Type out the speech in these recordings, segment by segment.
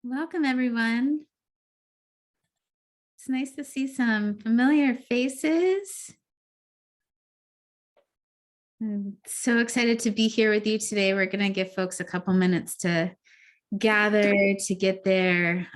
Welcome, everyone. It's nice to see some familiar faces. I'm so excited to be here with you today. We're going to give folks a couple minutes to gather, to get there,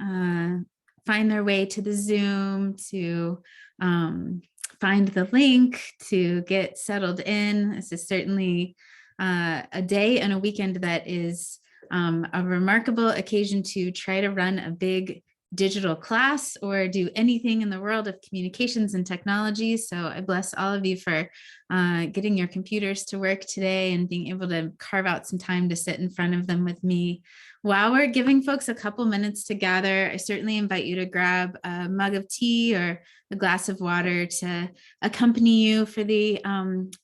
find their way to the Zoom, to find the link, to get settled in. This is certainly a day and a weekend that is a remarkable occasion to try to run a big digital class or do anything in the world of communications and technology. So I bless all of you for getting your computers to work today and being able to carve out some time to sit in front of them with me. While we're giving folks a couple minutes to gather, I certainly invite you to grab a mug of tea or a glass of water to accompany you for the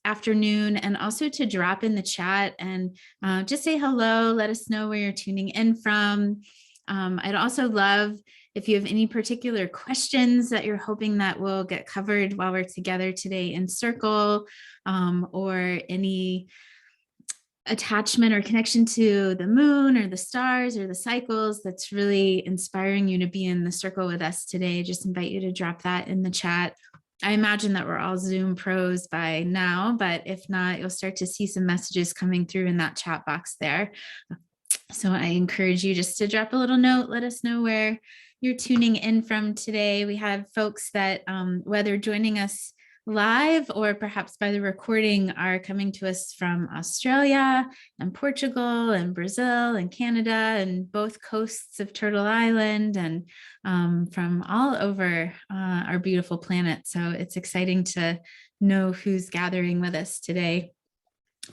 afternoon, and also to drop in the chat and just say hello, let us know where you're tuning in from. I'd also love if you have any particular questions that you're hoping that will get covered while we're together today in circle, or any attachment or connection to the moon or the stars or the cycles that's really inspiring you to be in the circle with us today. Just invite you to drop that in the chat. I imagine that we're all Zoom pros by now, but if not, you'll start to see some messages coming through in that chat box there. So I encourage you just to drop a little note, let us know where you're tuning in from today. We have folks that, whether joining us live or perhaps by the recording, are coming to us from Australia and Portugal and Brazil and Canada and both coasts of Turtle Island, and from all over our beautiful planet. So it's exciting to know who's gathering with us today.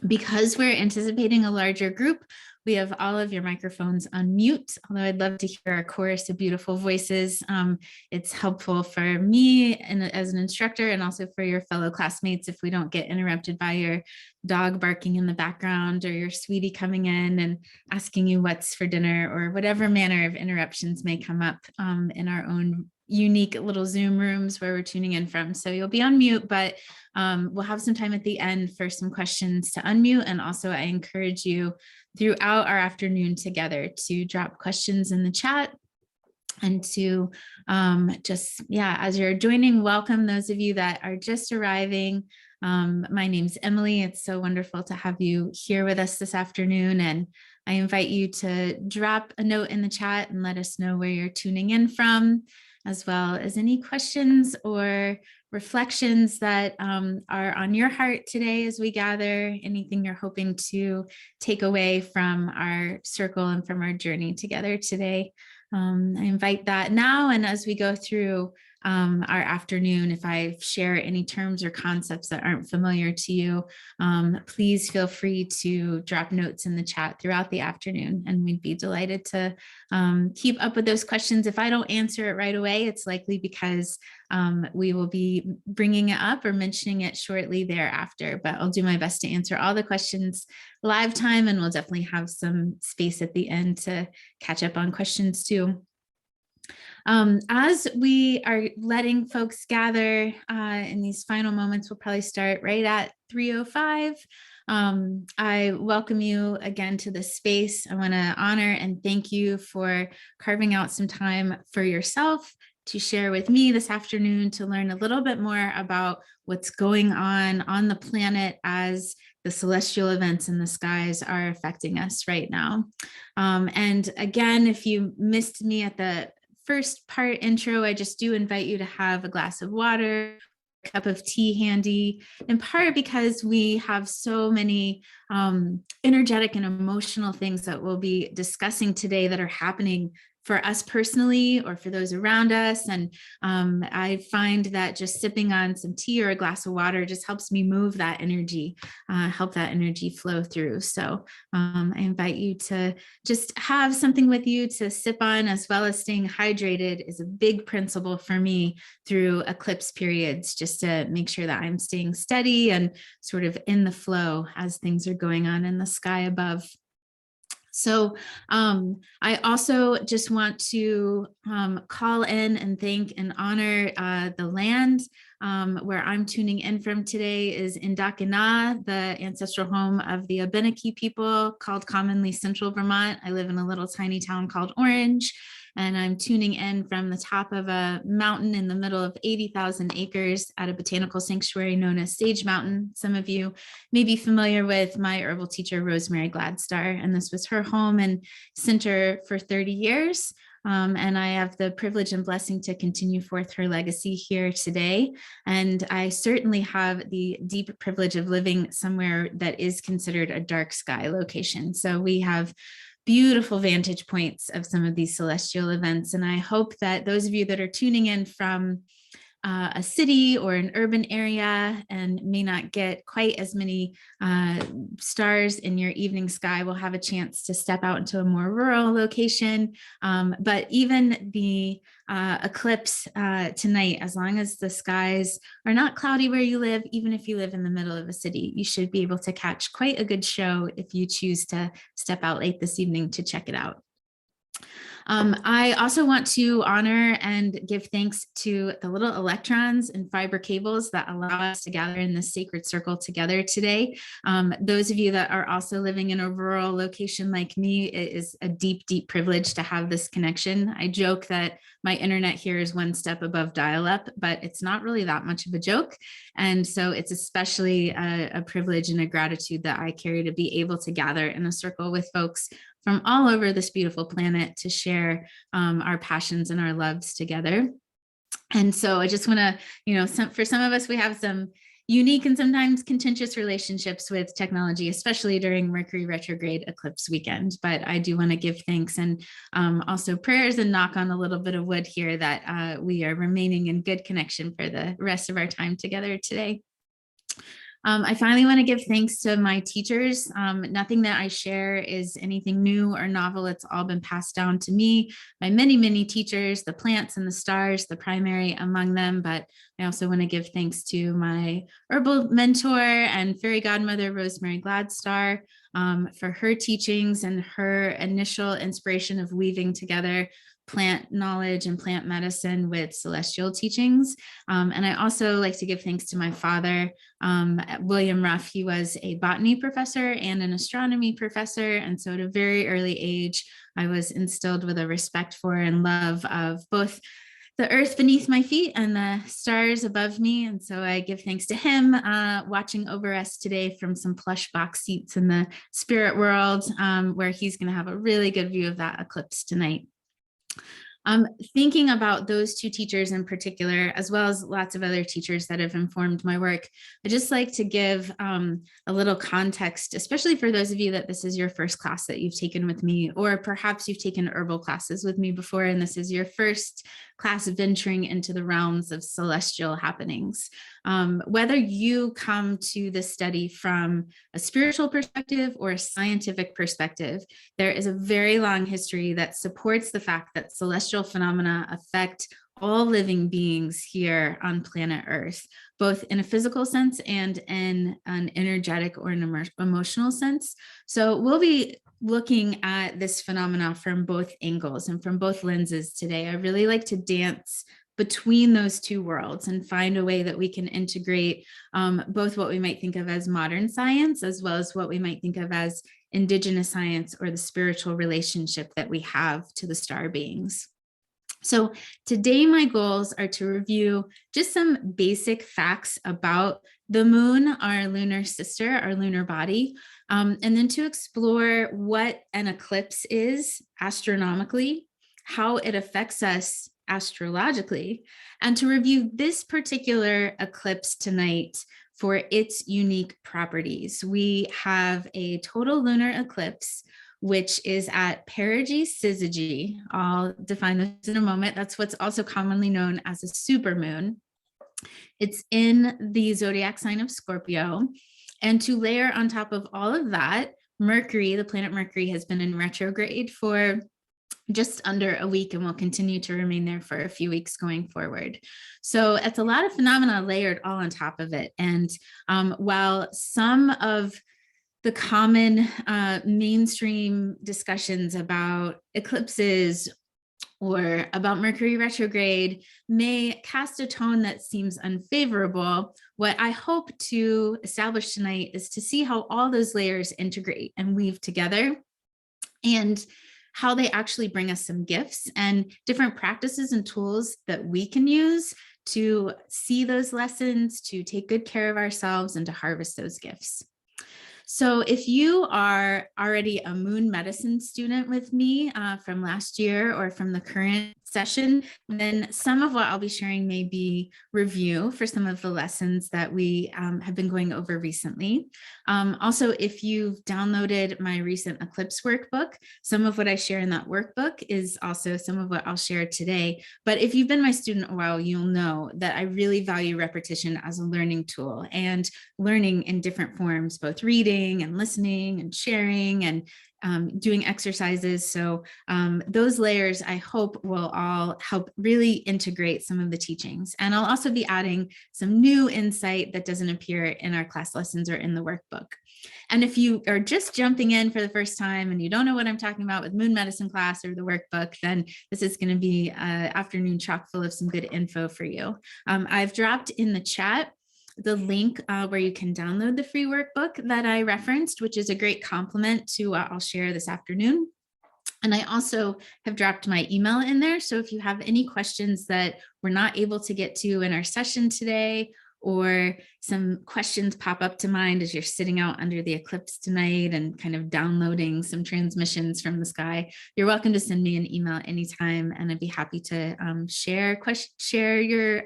Because we're anticipating a larger group, we have all of your microphones on mute, although I'd love to hear a chorus of beautiful voices. It's helpful for me and as an instructor, and also for your fellow classmates, if we don't get interrupted by your dog barking in the background or your sweetie coming in and asking you what's for dinner, or whatever manner of interruptions may come up in our own unique little Zoom rooms where we're tuning in from. So you'll be on mute, but we'll have some time at the end for some questions to unmute. And also I encourage you throughout our afternoon together to drop questions in the chat, and to as you're joining, welcome those of you that are just arriving. My name's Emily. It's so wonderful to have you here with us this afternoon. And I invite you to drop a note in the chat and let us know where you're tuning in from, as well as any questions or reflections that are on your heart today as we gather, anything you're hoping to take away from our circle and from our journey together today. I invite that now, and as we go through our afternoon, if I share any terms or concepts that aren't familiar to you, please feel free to drop notes in the chat throughout the afternoon, and we'd be delighted to keep up with those questions. If I don't answer it right away, it's likely because we will be bringing it up or mentioning it shortly thereafter, but I'll do my best to answer all the questions live time, and we'll definitely have some space at the end to catch up on questions too. As we are letting folks gather in these final moments, we'll probably start right at 3:05. I welcome you again to this space. I want to honor and thank you for carving out some time for yourself to share with me this afternoon, to learn a little bit more about what's going on the planet as the celestial events in the skies are affecting us right now. And again, if you missed me at the first part intro, I just do invite you to have a glass of water, a cup of tea handy, in part because we have so many energetic and emotional things that we'll be discussing today that are happening for us personally or for those around us. And I find that just sipping on some tea or a glass of water just helps me move that energy, help that energy flow through. So I invite you to just have something with you to sip on, as well as staying hydrated is a big principle for me through eclipse periods, just to make sure that I'm staying steady and sort of in the flow as things are going on in the sky above. So I also just want to call in and thank and honor the land Where I'm tuning in from today is in Dakina, the ancestral home of the Abenaki people, called commonly Central Vermont. I live in a little tiny town called Orange, and I'm tuning in from the top of a mountain in the middle of 80,000 acres at a botanical sanctuary known as Sage Mountain. Some of you may be familiar with my herbal teacher, Rosemary Gladstar, and this was her home and center for 30 years. And I have the privilege and blessing to continue forth her legacy here today. And I certainly have the deep privilege of living somewhere that is considered a dark sky location. So we have beautiful vantage points of some of these celestial events. And I hope that those of you that are tuning in from a city or an urban area and may not get quite as many stars in your evening sky will have a chance to step out into a more rural location. But even the eclipse tonight, as long as the skies are not cloudy where you live, even if you live in the middle of a city, you should be able to catch quite a good show if you choose to step out late this evening to check it out. I also want to honor and give thanks to the little electrons and fiber cables that allow us to gather in this sacred circle together today. Those of you that are also living in a rural location like me, it is a deep, deep privilege to have this connection. I joke that my internet here is one step above dial-up, but it's not really that much of a joke. And so it's especially a privilege and a gratitude that I carry to be able to gather in a circle with folks from all over this beautiful planet to share our passions and our loves together. And so I just want to, for some of us, we have some unique and sometimes contentious relationships with technology, especially during Mercury retrograde eclipse weekend. But I do want to give thanks and also prayers and knock on a little bit of wood here that we are remaining in good connection for the rest of our time together today. I finally want to give thanks to my teachers. Nothing that I share is anything new or novel. It's all been passed down to me by many, many teachers, the plants and the stars, the primary among them. But I also want to give thanks to my herbal mentor and fairy godmother, Rosemary Gladstar, for her teachings and her initial inspiration of weaving together plant knowledge and plant medicine with celestial teachings. And I also like to give thanks to my father, William Ruff. He was a botany professor and an astronomy professor. And so at a very early age, I was instilled with a respect for and love of both the earth beneath my feet and the stars above me. And so I give thanks to him watching over us today from some plush box seats in the spirit world, where he's going to have a really good view of that eclipse tonight. Thinking about those two teachers in particular, as well as lots of other teachers that have informed my work, I just like to give a little context, especially for those of you that this is your first class that you've taken with me, or perhaps you've taken herbal classes with me before, and this is your first class venturing into the realms of celestial happenings. Whether you come to this study from a spiritual perspective or a scientific perspective, there is a very long history that supports the fact that celestial phenomena affect all living beings here on planet Earth, both in a physical sense and in an energetic or an emotional sense. So we'll be looking at this phenomena from both angles and from both lenses today. I really like to dance between those two worlds and find a way that we can integrate both what we might think of as modern science, as well as what we might think of as indigenous science or the spiritual relationship that we have to the star beings. So today my goals are to review just some basic facts about the moon, our lunar sister, our lunar body, and then to explore what an eclipse is astronomically, how it affects us astrologically, and to review this particular eclipse tonight for its unique properties. We have a total lunar eclipse, which is at perigee syzygy. I'll define this in a moment. That's what's also commonly known as a supermoon. It's in the zodiac sign of Scorpio. And to layer on top of all of that, Mercury, the planet Mercury, has been in retrograde for just under a week and will continue to remain there for a few weeks going forward. So it's a lot of phenomena layered all on top of it. And while some of the common mainstream discussions about eclipses or about Mercury retrograde may cast a tone that seems unfavorable, what I hope to establish tonight is to see how all those layers integrate and weave together, and how they actually bring us some gifts and different practices and tools that we can use to see those lessons, to take good care of ourselves, and to harvest those gifts. So if you are already a moon medicine student with me from last year or from the current session, then some of what I'll be sharing may be review for some of the lessons that we have been going over recently. Also, if you've downloaded my recent eclipse workbook, some of what I share in that workbook is also some of what I'll share today. But if you've been my student a while, you'll know that I really value repetition as a learning tool, and learning in different forms, both reading and listening and sharing and doing exercises. So those layers, I hope, will all help really integrate some of the teachings. And I'll also be adding some new insight that doesn't appear in our class lessons or in the workbook. And if you are just jumping in for the first time and you don't know what I'm talking about with moon medicine class or the workbook, then this is going to be an afternoon chock full of some good info for you. I've dropped in the chat the link where you can download the free workbook that I referenced, which is a great complement to what I'll share this afternoon. And I also have dropped my email in there. So if you have any questions that we're not able to get to in our session today, or some questions pop up to mind as you're sitting out under the eclipse tonight and kind of downloading some transmissions from the sky, you're welcome to send me an email anytime, and I'd be happy to share your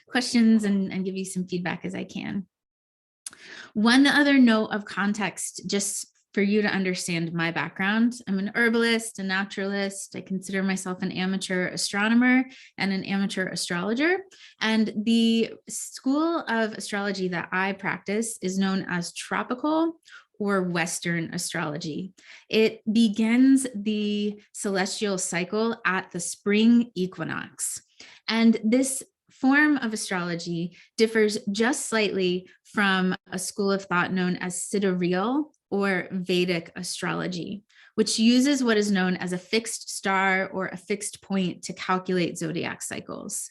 questions and give you some feedback as I can. One other note of context, just for you to understand my background: I'm an herbalist, a naturalist. I consider myself an amateur astronomer and an amateur astrologer. And the school of astrology that I practice is known as tropical or Western astrology. It begins the celestial cycle at the spring equinox. And this form of astrology differs just slightly from a school of thought known as sidereal or Vedic astrology, which uses what is known as a fixed star or a fixed point to calculate zodiac cycles.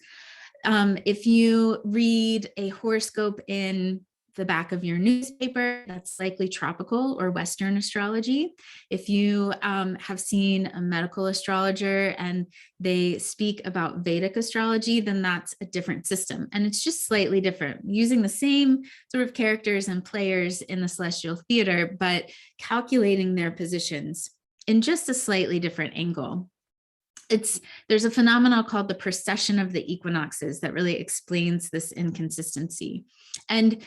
If you read a horoscope in the back of your newspaper, that's likely tropical or Western astrology. If you have seen a medical astrologer and they speak about Vedic astrology, then that's a different system. And it's just slightly different, using the same sort of characters and players in the celestial theater, but calculating their positions in just a slightly different angle. There's a phenomenon called the precession of the equinoxes that really explains this inconsistency. And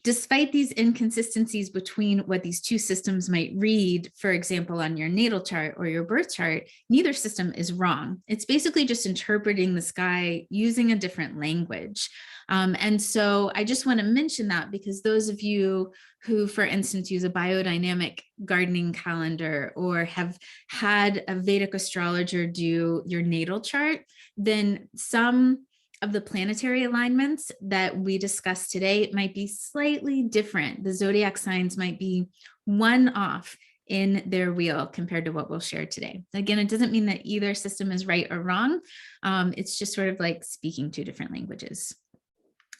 despite these inconsistencies between what these two systems might read, for example, on your natal chart or your birth chart, neither system is wrong. It's basically just interpreting the sky using a different language. And so I just want to mention that, because those of you who, for instance, use a biodynamic gardening calendar or have had a Vedic astrologer do your natal chart, then some of the planetary alignments that we discussed today might be slightly different. The zodiac signs might be one off in their wheel compared to what we'll share today. Again, it doesn't mean that either system is right or wrong. It's just sort of like speaking two different languages.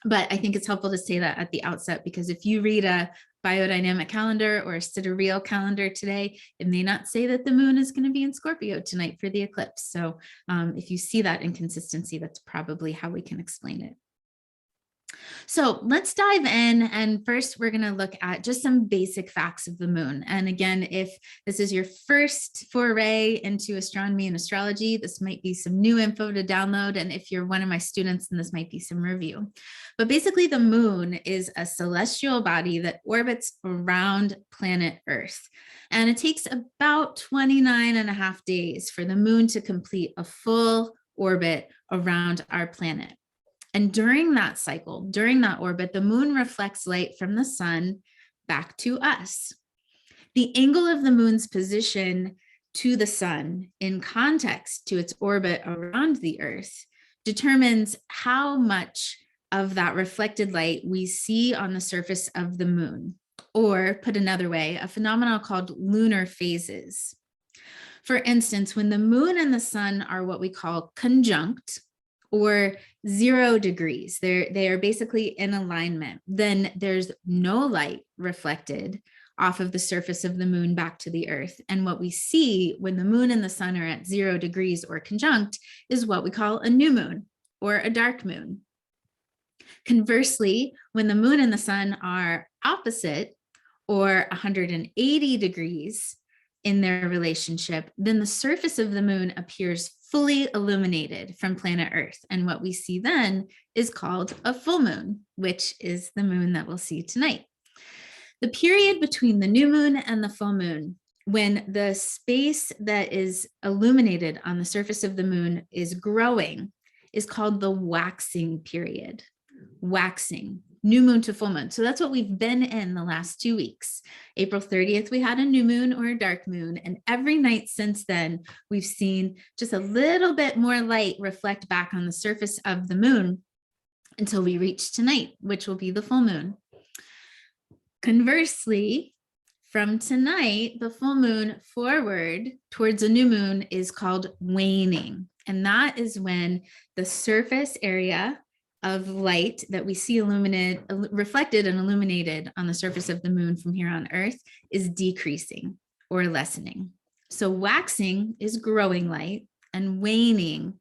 But I think it's helpful to say that at the outset, because if you read a biodynamic calendar or a sidereal calendar today, it may not say that the moon is going to be in Scorpio tonight for the eclipse. So if you see that inconsistency, that's probably how we can explain it. So let's dive in. And first, we're going to look at just some basic facts of the moon. And again, if this is your first foray into astronomy and astrology, this might be some new info to download. And if you're one of my students, then this might be some review. But basically, the moon is a celestial body that orbits around planet Earth. And it takes about 29.5 days for the moon to complete a full orbit around our planet. And during that cycle, during that orbit, the moon reflects light from the sun back to us. The angle of the moon's position to the sun in context to its orbit around the Earth determines how much of that reflected light we see on the surface of the moon, or put another way, a phenomenon called lunar phases. For instance, when the moon and the sun are what we call conjunct or 0 degrees, they are basically in alignment, then there's no light reflected off of the surface of the moon back to the earth. And what we see when the moon and the sun are at 0 degrees or conjunct is what we call a new moon or a dark moon. Conversely, when the moon and the sun are opposite or 180 degrees in their relationship, then the surface of the moon appears fully illuminated from planet Earth. And what we see then is called a full moon, which is the moon that we'll see tonight. The period between the new moon and the full moon, when the space that is illuminated on the surface of the moon is growing, is called the waxing period. Waxing, new moon to full moon. So that's what we've been in the last 2 weeks. April 30th, we had a new moon or a dark moon. And every night since then, we've seen just a little bit more light reflect back on the surface of the moon until we reach tonight, which will be the full moon. Conversely, from tonight, the full moon forward towards a new moon is called waning. And that is when the surface area of light that we see reflected and illuminated on the surface of the moon from here on Earth is decreasing or lessening. So waxing is growing light and waning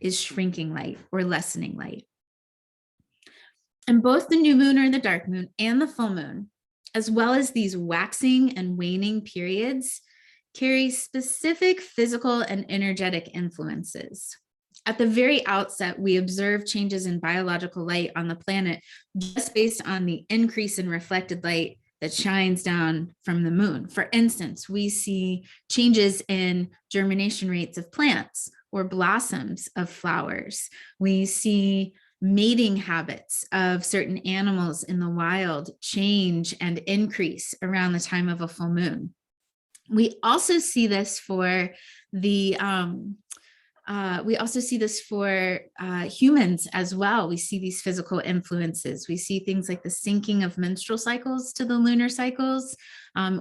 is shrinking light or lessening light. And both the new moon or the dark moon and the full moon, as well as these waxing and waning periods, carry specific physical and energetic influences. At the very outset, we observe changes in biological light on the planet just based on the increase in reflected light that shines down from the moon. For instance, we see changes in germination rates of plants or blossoms of flowers. We see mating habits of certain animals in the wild change and increase around the time of a full moon. We also see this for the humans as well. We see these physical influences. We see things like the syncing of menstrual cycles to the lunar cycles.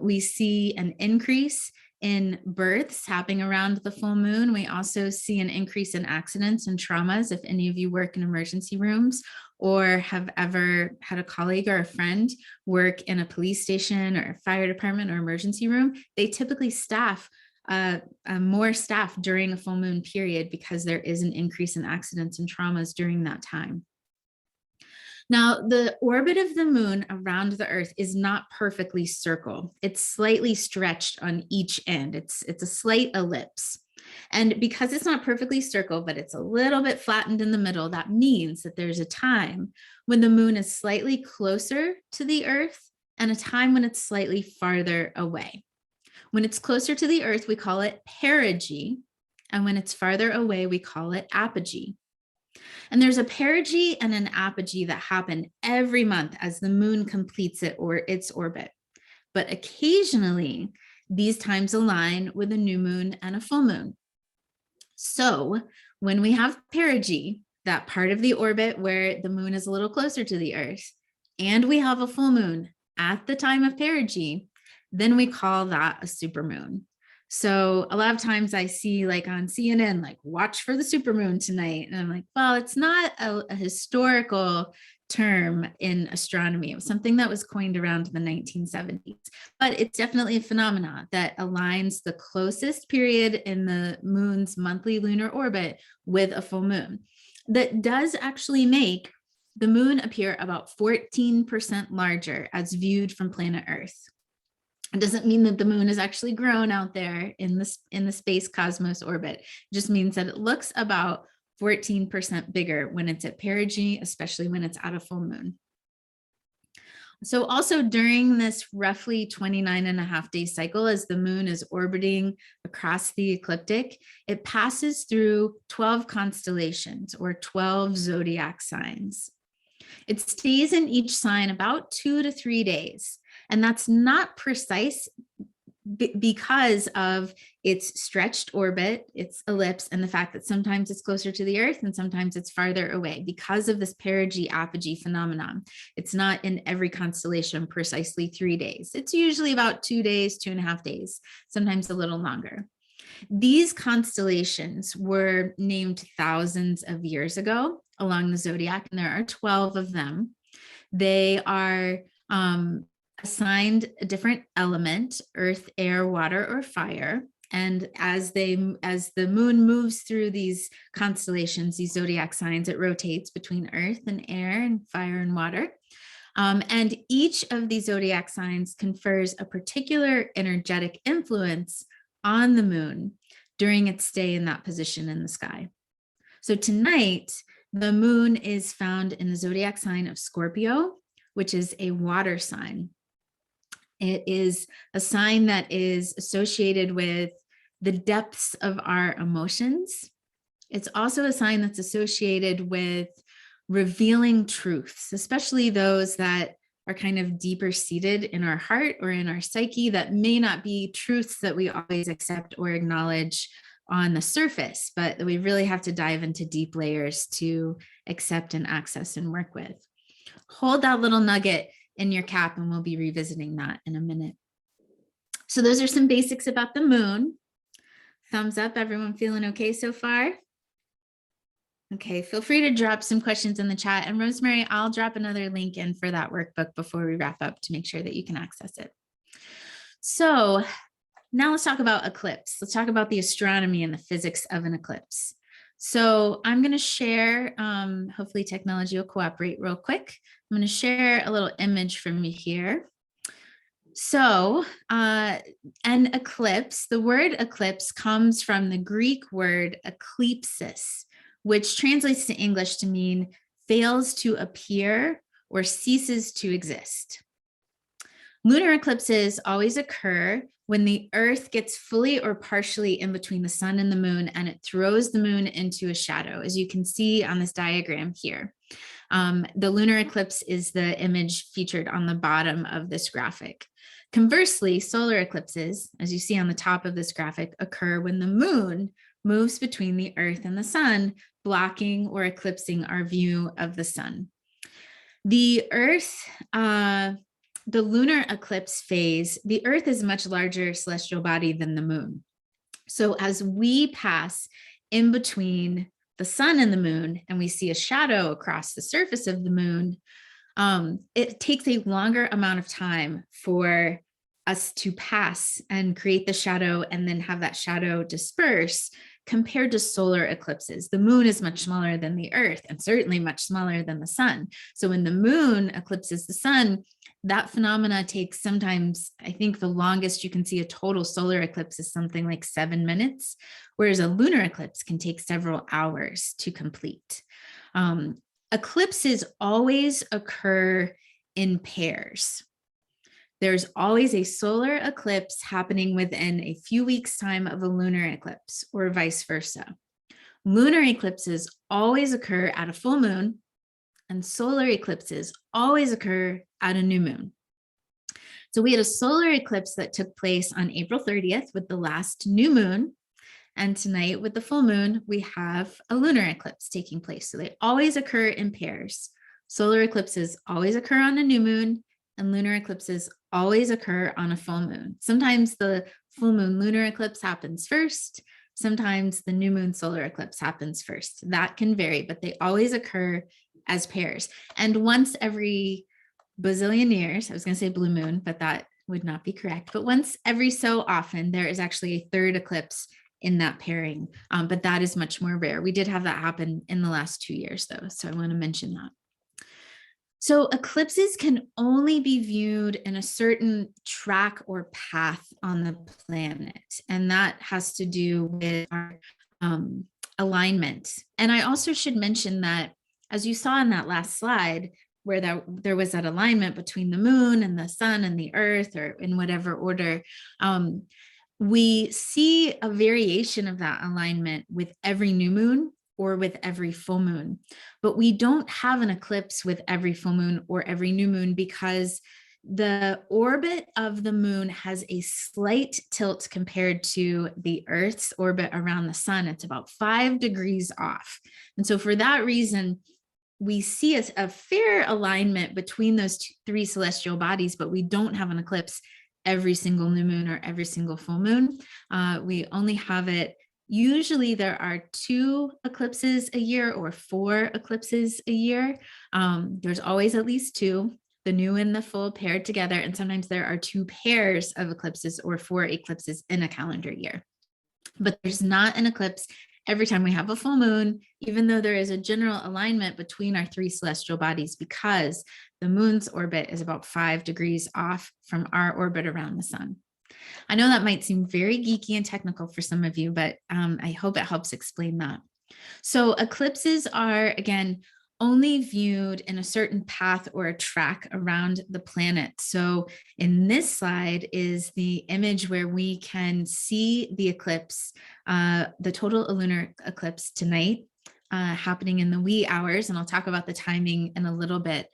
We see an increase in births happening around the full moon. We also see an increase in accidents and traumas. If any of you work in emergency rooms or have ever had a colleague or a friend work in a police station or a fire department or emergency room, they typically staff more staff during a full moon period because there is an increase in accidents and traumas during that time. Now, the orbit of the moon around the Earth is not perfectly circle. It's slightly stretched on each end. It's a slight ellipse. And because it's not perfectly circle, but it's a little bit flattened in the middle, that means that there's a time when the moon is slightly closer to the Earth and a time when it's slightly farther away. When it's closer to the Earth, we call it perigee. And when it's farther away, we call it apogee. And there's a perigee and an apogee that happen every month as the moon completes its orbit. But occasionally, these times align with a new moon and a full moon. So when we have perigee, that part of the orbit where the moon is a little closer to the Earth, and we have a full moon at the time of perigee, then we call that a supermoon. So a lot of times I see like on CNN, like watch for the supermoon tonight. And I'm like, well, it's not a historical term in astronomy. It was something that was coined around the 1970s, but it's definitely a phenomenon that aligns the closest period in the moon's monthly lunar orbit with a full moon. That does actually make the moon appear about 14% larger as viewed from planet Earth. It doesn't mean that the moon is actually grown out there in the space cosmos orbit. It just means that it looks about 14% bigger when it's at perigee, especially when it's at a full moon. So also during this roughly 29.5-day cycle, as the moon is orbiting across the ecliptic, it passes through 12 constellations or 12 zodiac signs. It stays in each sign about 2 to 3 days. And that's not precise because of its stretched orbit, its ellipse, and the fact that sometimes it's closer to the Earth and sometimes it's farther away because of this perigee-apogee phenomenon. It's not in every constellation precisely 3 days. It's usually about 2 days, 2.5 days, sometimes a little longer. These constellations were named thousands of years ago along the zodiac, and there are 12 of them. They are assigned a different element: earth, air, water, or fire. And as the moon moves through these constellations, these zodiac signs, it rotates between earth and air and fire and water. And each of these zodiac signs confers a particular energetic influence on the moon during its stay in that position in the sky. So tonight, the moon is found in the zodiac sign of Scorpio, which is a water sign. It is a sign that is associated with the depths of our emotions. It's also a sign that's associated with revealing truths, especially those that are kind of deeper seated in our heart or in our psyche that may not be truths that we always accept or acknowledge on the surface, but that we really have to dive into deep layers to accept and access and work with. Hold that little nugget in your cap, and we'll be revisiting that in a minute. So those are some basics about the moon. Thumbs up, everyone feeling okay so far? Okay, feel free to drop some questions in the chat. And Rosemary, I'll drop another link in for that workbook before we wrap up to make sure that you can access it. So now let's talk about eclipse. Let's talk about the astronomy and the physics of an eclipse. So I'm going to share, hopefully technology will cooperate real quick. I'm going to share a little image from me here. So an eclipse, the word eclipse comes from the Greek word eclipsis, which translates to English to mean fails to appear or ceases to exist. Lunar eclipses always occur when the Earth gets fully or partially in between the sun and the moon, and it throws the moon into a shadow, as you can see on this diagram here. The lunar eclipse is the image featured on the bottom of this graphic. Conversely, solar eclipses, as you see on the top of this graphic, occur when the moon moves between the Earth and the sun, blocking or eclipsing our view of the sun. The Earth, the lunar eclipse phase, the Earth is a much larger celestial body than the moon. So as we pass in between the sun and the moon, and we see a shadow across the surface of the moon, it takes a longer amount of time for us to pass and create the shadow and then have that shadow disperse compared to solar eclipses. The moon is much smaller than the Earth and certainly much smaller than the sun. So when the moon eclipses the sun, that phenomena takes sometimes, I think the longest you can see a total solar eclipse is something like 7 minutes, whereas a lunar eclipse can take several hours to complete. Eclipses always occur in pairs. There's always a solar eclipse happening within a few weeks' time of a lunar eclipse, or vice versa. Lunar eclipses always occur at a full moon, and solar eclipses always occur at a new moon. So we had a solar eclipse that took place on April 30th with the last new moon. And tonight with the full moon, we have a lunar eclipse taking place. So they always occur in pairs. Solar eclipses always occur on a new moon, and lunar eclipses always occur on a full moon. Sometimes the full moon lunar eclipse happens first. Sometimes the new moon solar eclipse happens first. That can vary, but they always occur as pairs. And once every bazillion years, I was going to say blue moon, but that would not be correct. But once every so often, there is actually a third eclipse in that pairing, but that is much more rare. We did have that happen in the last 2 years though, so I want to mention that. So eclipses can only be viewed in a certain track or path on the planet, and that has to do with our alignment. And I also should mention that, as you saw in that last slide, where there was that alignment between the moon and the sun and the earth, or in whatever order, we see a variation of that alignment with every new moon or with every full moon. But we don't have an eclipse with every full moon or every new moon because the orbit of the moon has a slight tilt compared to the Earth's orbit around the sun. It's about 5 degrees off. And so for that reason, we see a fair alignment between those three celestial bodies, but we don't have an eclipse every single new moon or every single full moon. We only have it. Usually there are 2 eclipses a year or 4 eclipses a year. There's always at least 2, the new and the full paired together. And sometimes there are 2 pairs of eclipses or 4 eclipses in a calendar year. But there's not an eclipse every time we have a full moon, even though there is a general alignment between our 3 celestial bodies, because the moon's orbit is about 5 degrees off from our orbit around the sun. I know that might seem very geeky and technical for some of you, but I hope it helps explain that. So eclipses are, again, only viewed in a certain path or a track around the planet. So in this slide is the image where we can see the eclipse, the total lunar eclipse tonight, happening in the wee hours. And I'll talk about the timing in a little bit.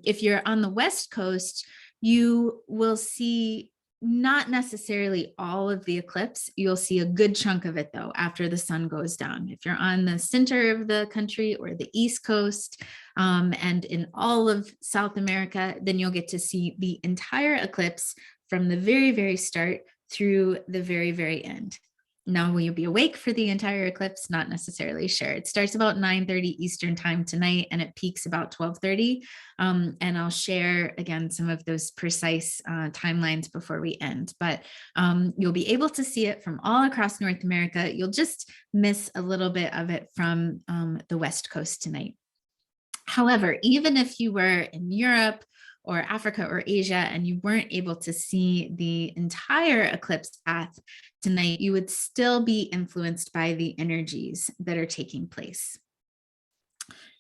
If you're on the West Coast, you will see not necessarily all of the eclipse. You'll see a good chunk of it though, after the sun goes down. If you're on the center of the country or the East Coast, and in all of South America, then you'll get to see the entire eclipse from the very, very start through the very, very end. Now, will you be awake for the entire eclipse? Not necessarily sure. It starts about 9:30 Eastern time tonight, and it peaks about 12:30. And I'll share again some of those precise timelines before we end. But you'll be able to see it from all across North America. You'll just miss a little bit of it from the West Coast tonight. However, even if you were in Europe or Africa or Asia and you weren't able to see the entire eclipse path tonight, you would still be influenced by the energies that are taking place.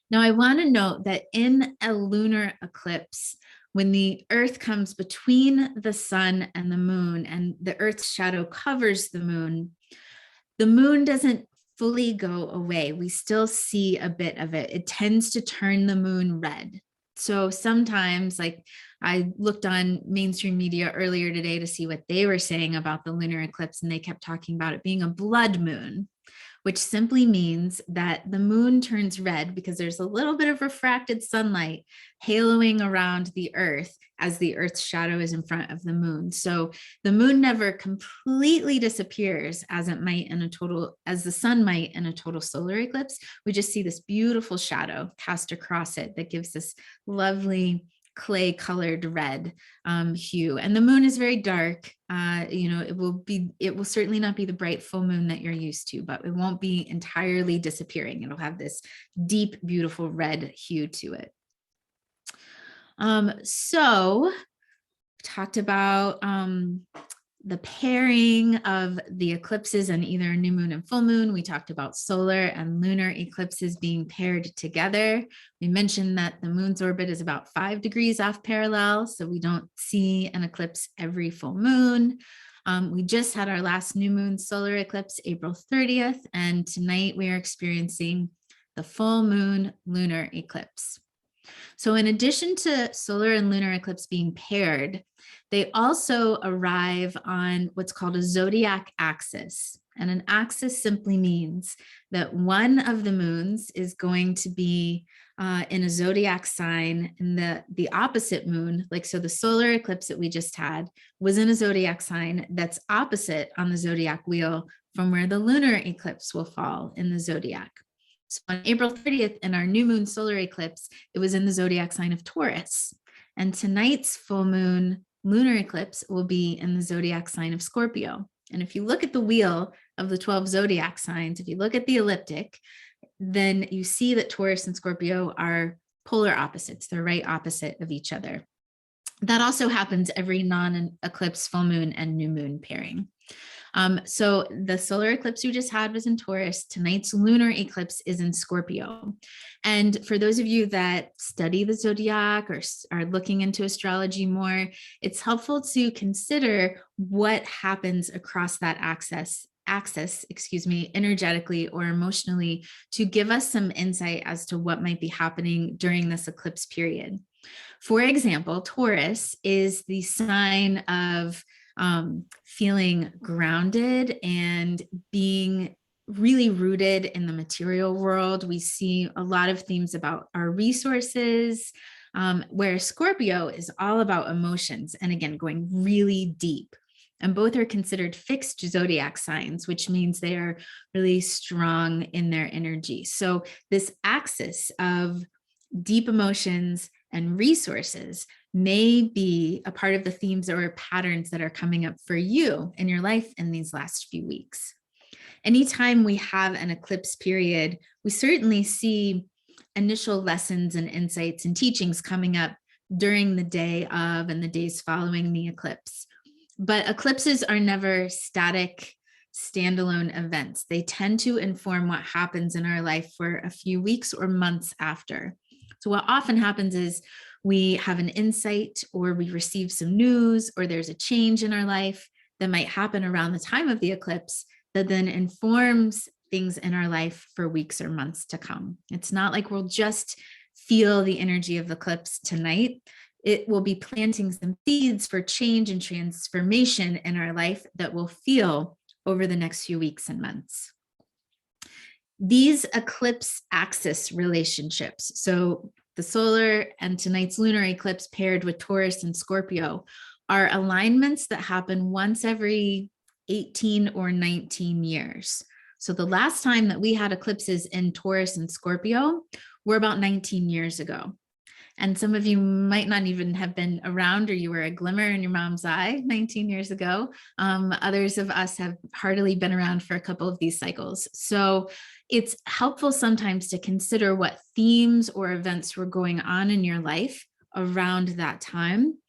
Now, I want to note that in a lunar eclipse, when the Earth comes between the sun and the moon and the Earth's shadow covers the moon doesn't fully go away. We still see a bit of it. It tends to turn the moon red. So sometimes, like I looked on mainstream media earlier today to see what they were saying about the lunar eclipse, and they kept talking about it being a blood moon, which simply means that the moon turns red because there's a little bit of refracted sunlight haloing around the Earth as the Earth's shadow is in front of the moon. So the moon never completely disappears as the sun might in a total solar eclipse. We just see this beautiful shadow cast across it that gives this lovely clay colored red hue. And the moon is very dark. It will certainly not be the bright full moon that you're used to, but it won't be entirely disappearing. It'll have this deep, beautiful red hue to it. So talked about the pairing of the eclipses and either new moon and full moon. We talked about solar and lunar eclipses being paired together. We mentioned that the moon's orbit is about 5 degrees off parallel, so we don't see an eclipse every full moon. We just had our last new moon solar eclipse, April 30th, and tonight we are experiencing the full moon lunar eclipse. So in addition to solar and lunar eclipse being paired, they also arrive on what's called a zodiac axis. And an axis simply means that one of the moons is going to be in a zodiac sign, and the opposite moon, so the solar eclipse that we just had was in a zodiac sign that's opposite on the zodiac wheel from where the lunar eclipse will fall in the zodiac. So on April 30th, in our new moon solar eclipse, it was in the zodiac sign of Taurus. And tonight's full moon lunar eclipse will be in the zodiac sign of Scorpio. And if you look at the wheel of the 12 zodiac signs, if you look at the ecliptic, then you see that Taurus and Scorpio are polar opposites. They're right opposite of each other. That also happens every non-eclipse full moon and new moon pairing. So the solar eclipse we just had was in Taurus. Tonight's lunar eclipse is in Scorpio. And for those of you that study the zodiac or are looking into astrology more, it's helpful to consider what happens across that axis, energetically or emotionally, to give us some insight as to what might be happening during this eclipse period. For example, Taurus is the sign of feeling grounded and being really rooted in the material world. We see a lot of themes about our resources, where Scorpio is all about emotions and again, going really deep. And both are considered fixed zodiac signs, which means they are really strong in their energy. So this axis of deep emotions and resources may be a part of the themes or patterns that are coming up for you in your life in these last few weeks. Anytime we have an eclipse period, we certainly see initial lessons and insights and teachings coming up during the day of and the days following the eclipse. But eclipses are never static, standalone events. They tend to inform what happens in our life for a few weeks or months after. So what often happens is we have an insight or we receive some news or there's a change in our life that might happen around the time of the eclipse that then informs things in our life for weeks or months to come. It's not like we'll just feel the energy of the eclipse tonight. It will be planting some seeds for change and transformation in our life that we'll feel over the next few weeks and months. These eclipse axis relationships, so the solar and tonight's lunar eclipse paired with Taurus and Scorpio, are alignments that happen once every 18 or 19 years. So the last time that we had eclipses in Taurus and Scorpio were about 19 years ago. And some of you might not even have been around, or you were a glimmer in your mom's eye 19 years ago. Others of us have hardly been around for a couple of these cycles. So it's helpful sometimes to consider what themes or events were going on in your life around that time,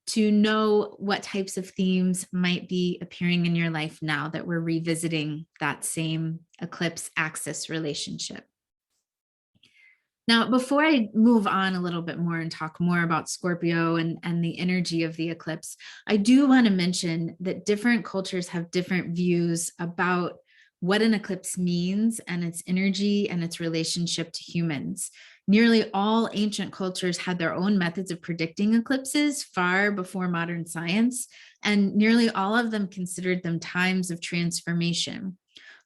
to know what types of themes might be appearing in your life now that we're revisiting that same eclipse axis relationship. Now, before I move on a little bit more and talk more about Scorpio and the energy of the eclipse, I do want to mention that different cultures have different views about what an eclipse means and its energy and its relationship to humans. Nearly all ancient cultures had their own methods of predicting eclipses far before modern science, and nearly all of them considered them times of transformation.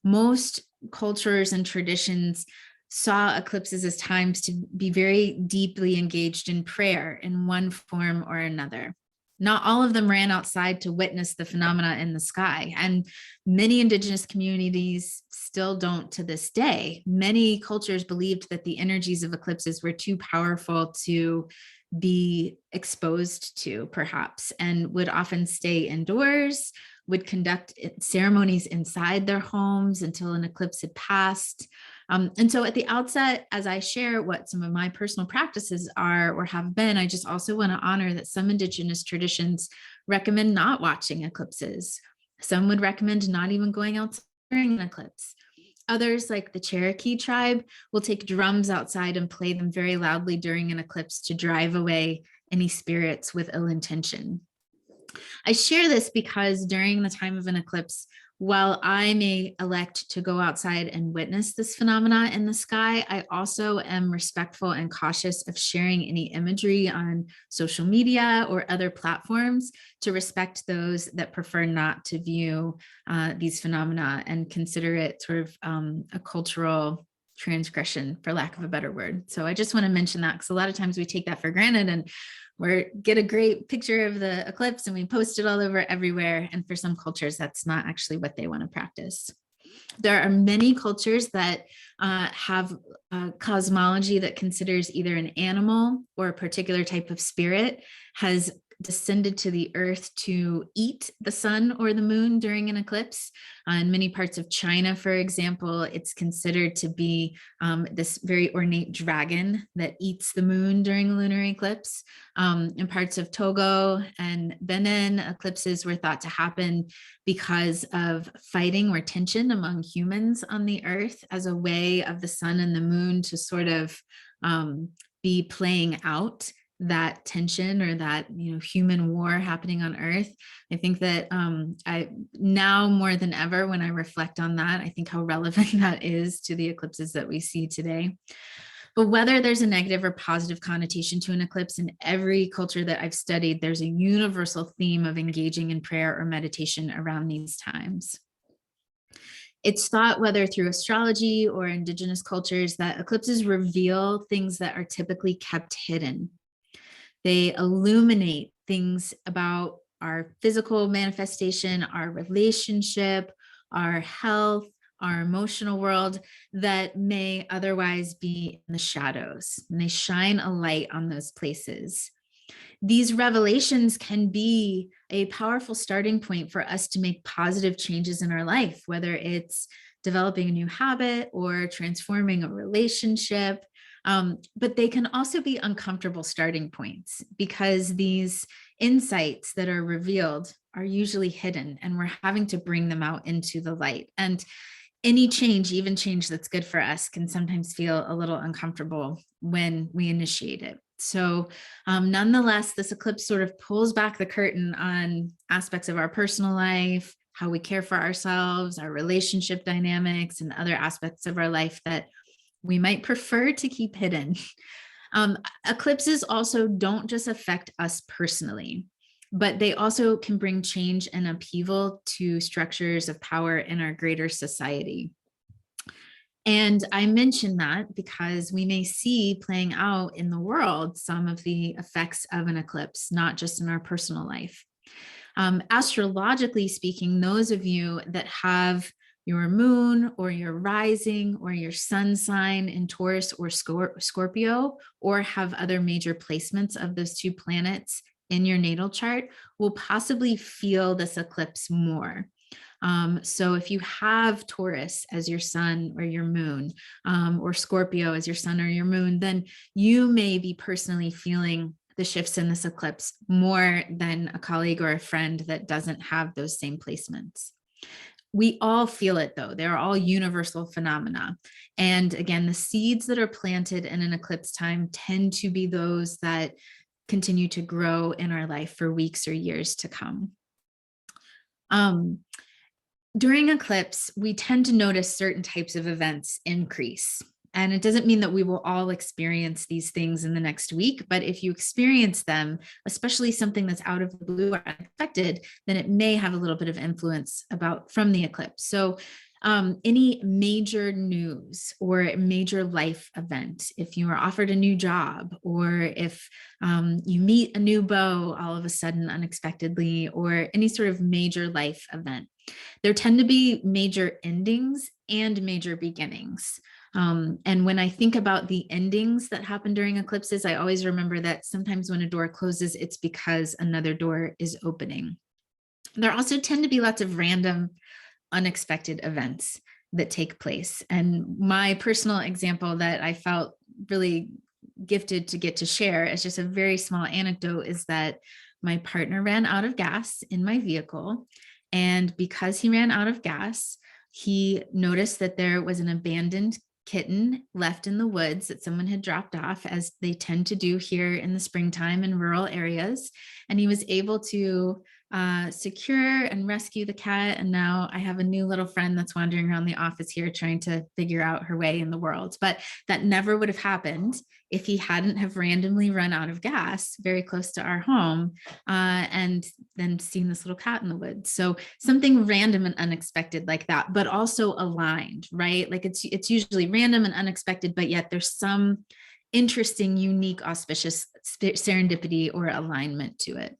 Most cultures and traditions saw eclipses as times to be very deeply engaged in prayer in one form or another. Not all of them ran outside to witness the phenomena in the sky, and many indigenous communities still don't to this day. Many cultures believed that the energies of eclipses were too powerful to be exposed to, perhaps, and would often stay indoors, would conduct ceremonies inside their homes until an eclipse had passed. And so at the outset, as I share what some of my personal practices are or have been, I just also want to honor that some indigenous traditions recommend not watching eclipses. Some would recommend not even going outside during an eclipse. Others, like the Cherokee tribe, will take drums outside and play them very loudly during an eclipse to drive away any spirits with ill intention. I share this because during the time of an eclipse, while I may elect to go outside and witness this phenomena in the sky, I also am respectful and cautious of sharing any imagery on social media or other platforms to respect those that prefer not to view these phenomena and consider it sort of a cultural transgression, for lack of a better word. So I just want to mention that because a lot of times we take that for granted and we get a great picture of the eclipse and we post it all over everywhere. And for some cultures, that's not actually what they want to practice. There are many cultures that have cosmology that considers either an animal or a particular type of spirit has descended to the earth to eat the sun or the moon during an eclipse. In many parts of China, for example, it's considered to be this very ornate dragon that eats the moon during a lunar eclipse. In parts of Togo and Benin, eclipses were thought to happen because of fighting or tension among humans on the earth as a way of the sun and the moon to sort of be playing out that tension or that human war happening on earth. I think that I now more than ever, when I reflect on that, I think how relevant that is to the eclipses that we see today. But whether there's a negative or positive connotation to an eclipse, in every culture that I've studied, there's a universal theme of engaging in prayer or meditation around these times. It's thought, whether through astrology or indigenous cultures, that eclipses reveal things that are typically kept hidden. They illuminate things about our physical manifestation, our relationship, our health, our emotional world that may otherwise be in the shadows. And they shine a light on those places. These revelations can be a powerful starting point for us to make positive changes in our life, whether it's developing a new habit or transforming a relationship. But they can also be uncomfortable starting points because these insights that are revealed are usually hidden, and we're having to bring them out into the light. And any change, even change that's good for us, can sometimes feel a little uncomfortable when we initiate it. So nonetheless, this eclipse sort of pulls back the curtain on aspects of our personal life, how we care for ourselves, our relationship dynamics, and other aspects of our life that we might prefer to keep hidden. Eclipses also don't just affect us personally, but they also can bring change and upheaval to structures of power in our greater society. And I mention that because we may see playing out in the world some of the effects of an eclipse, not just in our personal life. Astrologically speaking, those of you that have your moon or your rising or your sun sign in Taurus or Scorpio, or have other major placements of those two planets in your natal chart, will possibly feel this eclipse more. So if you have Taurus as your sun or your moon, or Scorpio as your sun or your moon, then you may be personally feeling the shifts in this eclipse more than a colleague or a friend that doesn't have those same placements. We all feel it though. They're all universal phenomena. And again, the seeds that are planted in an eclipse time tend to be those that continue to grow in our life for weeks or years to come. During eclipse, we tend to notice certain types of events increase. And it doesn't mean that we will all experience these things in the next week, but if you experience them, especially something that's out of the blue or unexpected, then it may have a little bit of influence from the eclipse. So any major news or major life event, if you are offered a new job, or if you meet a new beau all of a sudden unexpectedly, or any sort of major life event, there tend to be major endings and major beginnings. And when I think about the endings that happen during eclipses, I always remember that sometimes when a door closes, it's because another door is opening. There also tend to be lots of random, unexpected events that take place. And my personal example that I felt really gifted to get to share as just a very small anecdote is that my partner ran out of gas in my vehicle. And because he ran out of gas, he noticed that there was an abandoned kitten left in the woods that someone had dropped off, as they tend to do here in the springtime in rural areas. And he was able to secure and rescue the cat. And now I have a new little friend that's wandering around the office here trying to figure out her way in the world. But that never would have happened if he hadn't have randomly run out of gas very close to our home, and then seen this little cat in the woods. So something random and unexpected like that, but also aligned, right? Like it's usually random and unexpected, but yet there's some interesting, unique, auspicious serendipity or alignment to it.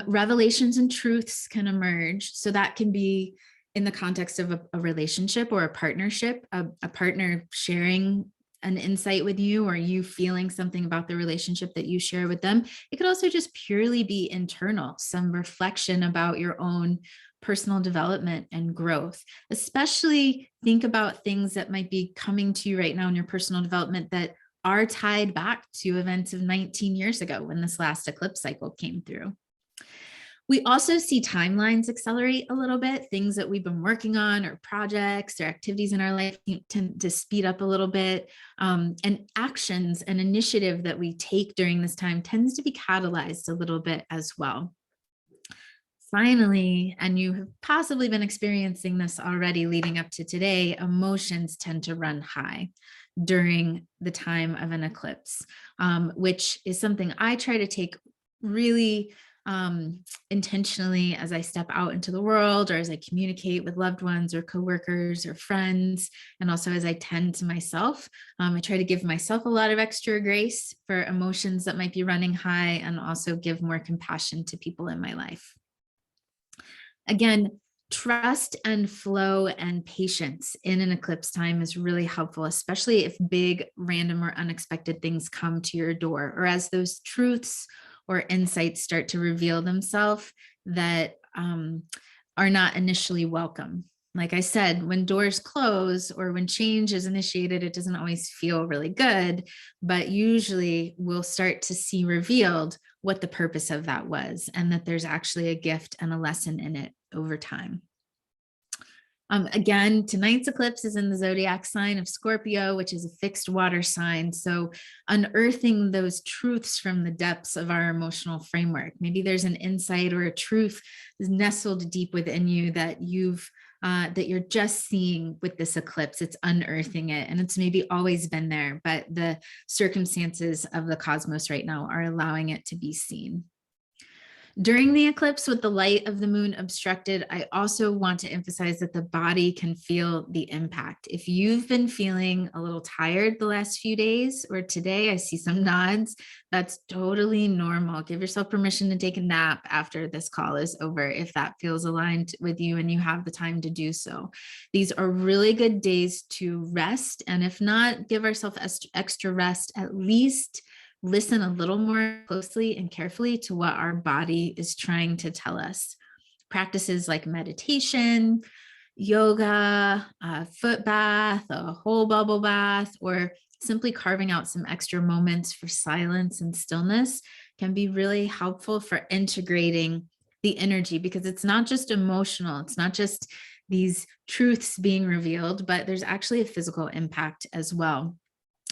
Revelations and truths can emerge. So that can be in the context of a relationship or a partnership, a partner sharing an insight with you, or you feeling something about the relationship that you share with them. It could also just purely be internal, some reflection about your own personal development and growth. Especially think about things that might be coming to you right now in your personal development that are tied back to events of 19 years ago when this last eclipse cycle came through. We also see timelines accelerate a little bit. Things that we've been working on, or projects or activities in our life, tend to speed up a little bit. And actions and initiative that we take during this time tends to be catalyzed a little bit as well. Finally, and you have possibly been experiencing this already leading up to today, emotions tend to run high during the time of an eclipse, which is something I try to take really intentionally as I step out into the world, or as I communicate with loved ones or coworkers or friends, and also as I tend to myself. I try to give myself a lot of extra grace for emotions that might be running high, and also give more compassion to people in my life. Again, trust and flow and patience in an eclipse time is really helpful, especially if big, random, or unexpected things come to your door, or as those truths or insights start to reveal themselves that are not initially welcome. Like I said, when doors close or when change is initiated, it doesn't always feel really good, but usually we'll start to see revealed what the purpose of that was, and that there's actually a gift and a lesson in it over time. Again, tonight's eclipse is in the zodiac sign of Scorpio, which is a fixed water sign. So unearthing those truths from the depths of our emotional framework. Maybe there's an insight or a truth nestled deep within you that you're just seeing with this eclipse. It's unearthing it, and it's maybe always been there, but the circumstances of the cosmos right now are allowing it to be seen. During the eclipse, with the light of the moon obstructed, I also want to emphasize that the body can feel the impact. If you've been feeling a little tired the last few days, or today, I see some nods, that's totally normal. Give yourself permission to take a nap after this call is over, if that feels aligned with you and you have the time to do so. These are really good days to rest. And if not, give ourselves extra rest, at least listen a little more closely and carefully to what our body is trying to tell us. Practices like meditation, yoga, a foot bath, a whole bubble bath, or simply carving out some extra moments for silence and stillness can be really helpful for integrating the energy, because it's not just emotional, it's not just these truths being revealed, but there's actually a physical impact as well.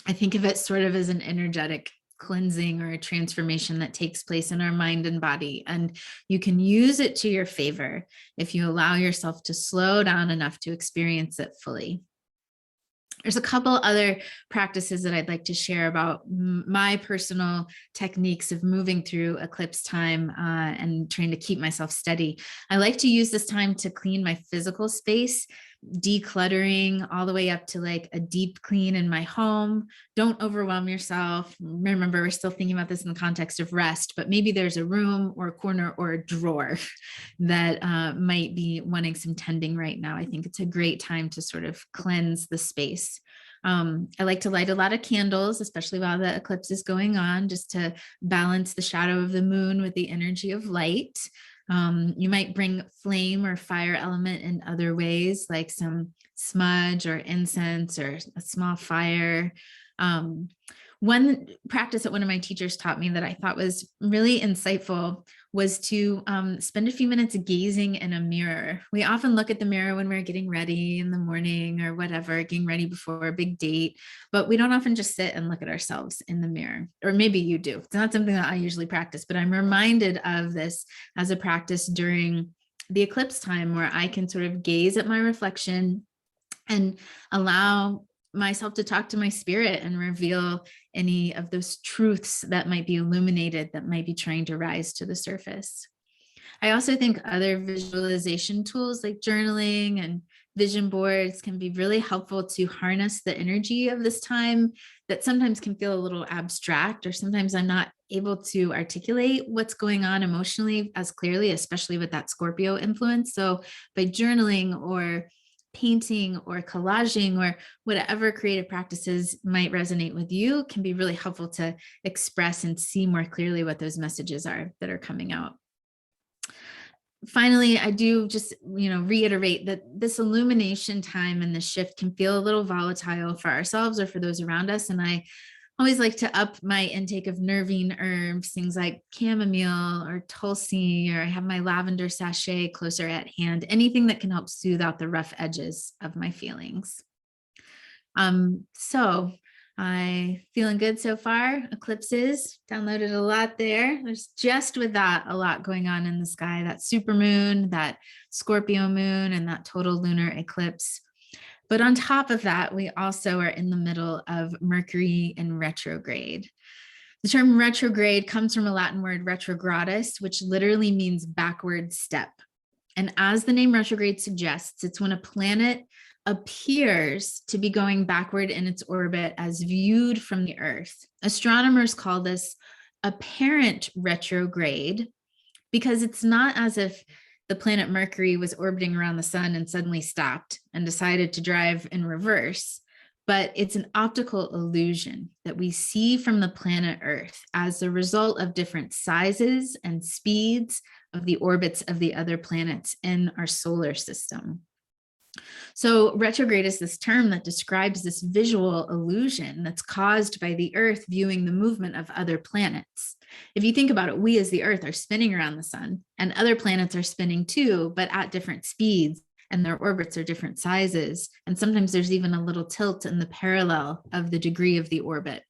I think of it sort of as an energetic cleansing or a transformation that takes place in our mind and body. And you can use it to your favor if you allow yourself to slow down enough to experience it fully. There's a couple other practices that I'd like to share about my personal techniques of moving through eclipse time and trying to keep myself steady. I like to use this time to clean my physical space, decluttering all the way up to like a deep clean in my home. Don't overwhelm yourself. Remember, we're still thinking about this in the context of rest, but maybe there's a room or a corner or a drawer that might be wanting some tending right now. I think it's a great time to sort of cleanse the space. I like to light a lot of candles, especially while the eclipse is going on, just to balance the shadow of the moon with the energy of light. You might bring flame or fire element in other ways, like some smudge or incense or a small fire. One practice that one of my teachers taught me that I thought was really insightful was to spend a few minutes gazing in a mirror. We often look at the mirror when we're getting ready in the morning or whatever, getting ready before a big date, but we don't often just sit and look at ourselves in the mirror. Or maybe you do. It's not something that I usually practice, but I'm reminded of this as a practice during the eclipse time, where I can sort of gaze at my reflection and allow myself to talk to my spirit and reveal any of those truths that might be illuminated, that might be trying to rise to the surface. I also think other visualization tools like journaling and vision boards can be really helpful to harness the energy of this time that sometimes can feel a little abstract, or sometimes I'm not able to articulate what's going on emotionally as clearly, especially with that Scorpio influence. So by journaling or painting or collaging or whatever creative practices might resonate with you can be really helpful to express and see more clearly what those messages are that are coming out. Finally, I do just, reiterate that this illumination time and the shift can feel a little volatile for ourselves or for those around us. And I always like to up my intake of nervine herbs, things like chamomile or tulsi, or I have my lavender sachet closer at hand, anything that can help soothe out the rough edges of my feelings. So I feeling good so far. Eclipses, downloaded a lot there. There's just with that a lot going on in the sky, that super moon, that Scorpio moon, and that total lunar eclipse. But on top of that, we also are in the middle of Mercury in retrograde. The term retrograde comes from a Latin word retrogradus, which literally means backward step. And as the name retrograde suggests, it's when a planet appears to be going backward in its orbit as viewed from the Earth. Astronomers call this apparent retrograde because it's not as if the planet Mercury was orbiting around the sun and suddenly stopped and decided to drive in reverse, but it's an optical illusion that we see from the planet Earth as a result of different sizes and speeds of the orbits of the other planets in our solar system. So retrograde is this term that describes this visual illusion that's caused by the Earth viewing the movement of other planets. If you think about it, we as the Earth are spinning around the sun and other planets are spinning too, but at different speeds, and their orbits are different sizes. And sometimes there's even a little tilt in the parallel of the degree of the orbit.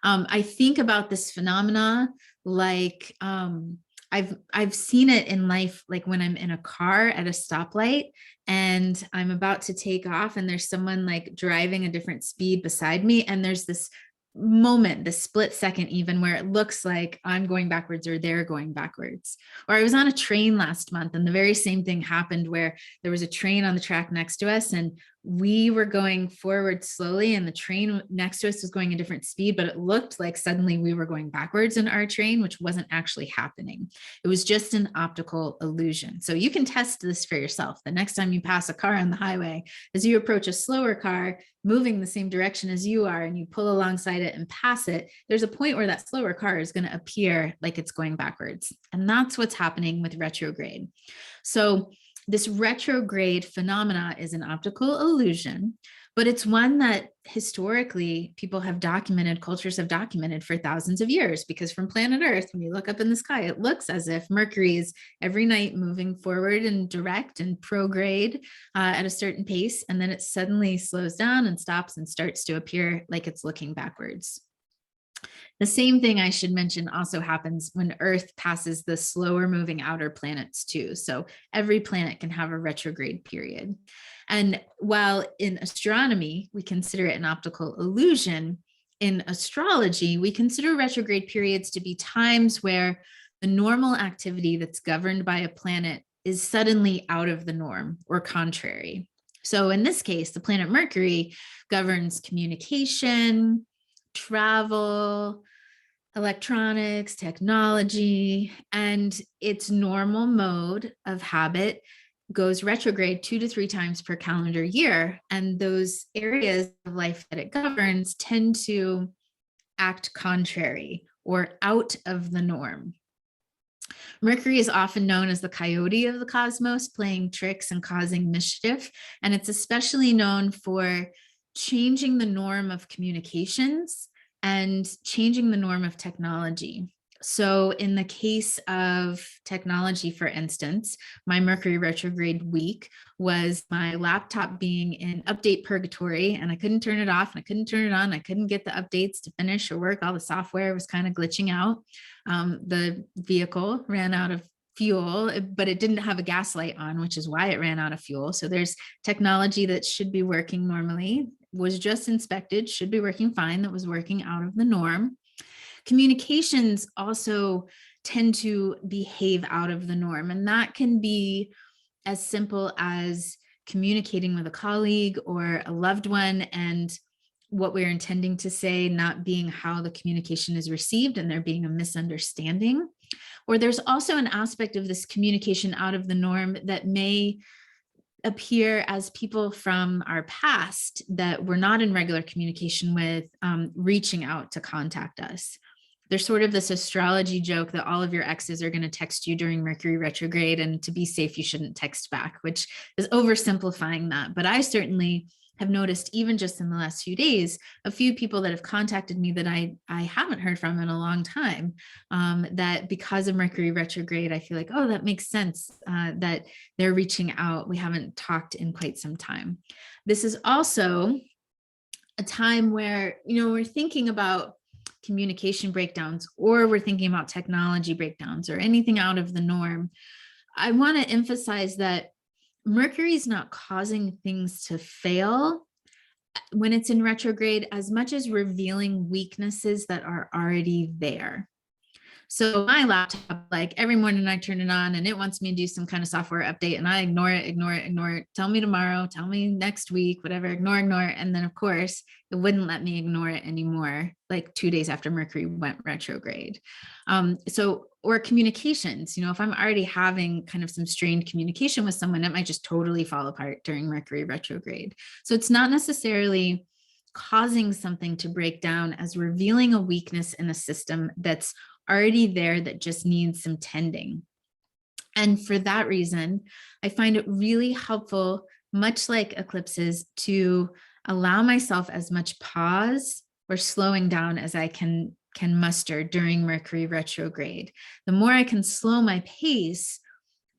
I think about this phenomena like I've seen it in life, like when I'm in a car at a stoplight and I'm about to take off and there's someone like driving a different speed beside me. And there's this moment, the split second even, where it looks like I'm going backwards or they're going backwards. Or I was on a train last month and the very same thing happened where there was a train on the track next to us and we were going forward slowly and the train next to us was going a different speed, but it looked like suddenly we were going backwards in our train, which wasn't actually happening. It was just an optical illusion. So you can test this for yourself. The next time you pass a car on the highway, as you approach a slower car moving the same direction as you are and you pull alongside it and pass it, there's a point where that slower car is going to appear like it's going backwards. And that's what's happening with retrograde. So this retrograde phenomena is an optical illusion, but it's one that historically people have documented, cultures have documented for thousands of years, because from planet Earth, when you look up in the sky, it looks as if Mercury is every night moving forward and direct and prograde at a certain pace, and then it suddenly slows down and stops and starts to appear like it's looking backwards. The same thing I should mention also happens when Earth passes the slower moving outer planets too. So every planet can have a retrograde period. And while in astronomy, we consider it an optical illusion, in astrology, we consider retrograde periods to be times where the normal activity that's governed by a planet is suddenly out of the norm or contrary. So in this case, the planet Mercury governs communication, travel, electronics, technology, and its normal mode of habit goes retrograde 2 to 3 times per calendar year. And those areas of life that it governs tend to act contrary or out of the norm. Mercury is often known as the coyote of the cosmos, playing tricks and causing mischief. And it's especially known for changing the norm of communications and changing the norm of technology. So in the case of technology, for instance, my Mercury retrograde week was my laptop being in update purgatory and I couldn't turn it off and I couldn't turn it on. I couldn't get the updates to finish or work. All the software was kind of glitching out. The vehicle ran out of fuel, but it didn't have a gas light on, which is why it ran out of fuel. So there's technology that should be working normally, was just inspected, should be working fine, that was working out of the norm. Communications also tend to behave out of the norm, and that can be as simple as communicating with a colleague or a loved one and what we're intending to say not being how the communication is received and there being a misunderstanding. Or there's also an aspect of this communication out of the norm that may appear as people from our past that we're not in regular communication with reaching out to contact us. There's sort of this astrology joke that all of your exes are going to text you during Mercury retrograde, and to be safe, you shouldn't text back, which is oversimplifying that. But I certainly have noticed, even just in the last few days, a few people that have contacted me that I haven't heard from in a long time, that because of Mercury retrograde, I feel like, oh, that makes sense, that they're reaching out. We haven't talked in quite some time. This is also a time where, we're thinking about communication breakdowns, or we're thinking about technology breakdowns or anything out of the norm. I want to emphasize that Mercury is not causing things to fail when it's in retrograde, as much as revealing weaknesses that are already there. So my laptop, like every morning I turn it on and it wants me to do some kind of software update and I ignore it, ignore it, ignore it. Tell me tomorrow, tell me next week, whatever, ignore, ignore. And then of course it wouldn't let me ignore it anymore, like 2 days after Mercury went retrograde. Or communications, if I'm already having kind of some strained communication with someone, it might just totally fall apart during Mercury retrograde. So it's not necessarily causing something to break down as revealing a weakness in a system that's already there that just needs some tending. And for that reason, I find it really helpful, much like eclipses, to allow myself as much pause or slowing down as I can muster during Mercury retrograde. The more I can slow my pace,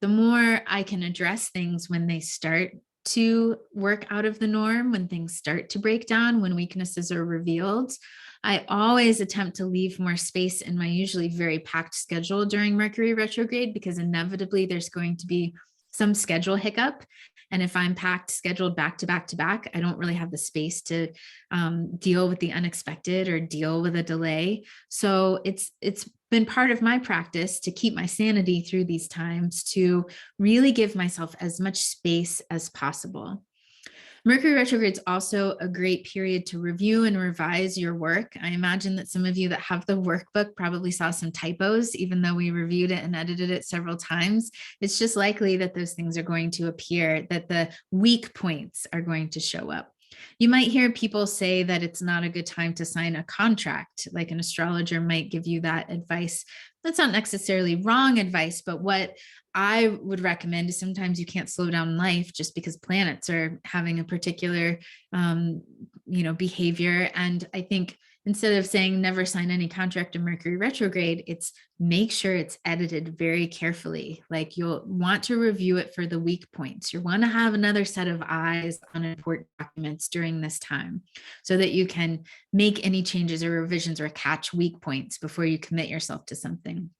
the more I can address things when they start to work out of the norm, when things start to break down, when weaknesses are revealed. I always attempt to leave more space in my usually very packed schedule during Mercury retrograde, because inevitably there's going to be some schedule hiccup. And if I'm packed, scheduled back to back to back, I don't really have the space to deal with the unexpected or deal with a delay. So it's been part of my practice to keep my sanity through these times, to really give myself as much space as possible. Mercury retrograde is also a great period to review and revise your work. I imagine that some of you that have the workbook probably saw some typos, even though we reviewed it and edited it several times. It's just likely that those things are going to appear, that the weak points are going to show up. You might hear people say that it's not a good time to sign a contract, like an astrologer might give you that advice. That's not necessarily wrong advice, but what I would recommend is sometimes you can't slow down life just because planets are having a particular, behavior. And I think instead of saying never sign any contract in Mercury retrograde, it's make sure it's edited very carefully. Like you'll want to review it for the weak points. You want to have another set of eyes on important documents during this time so that you can make any changes or revisions or catch weak points before you commit yourself to something.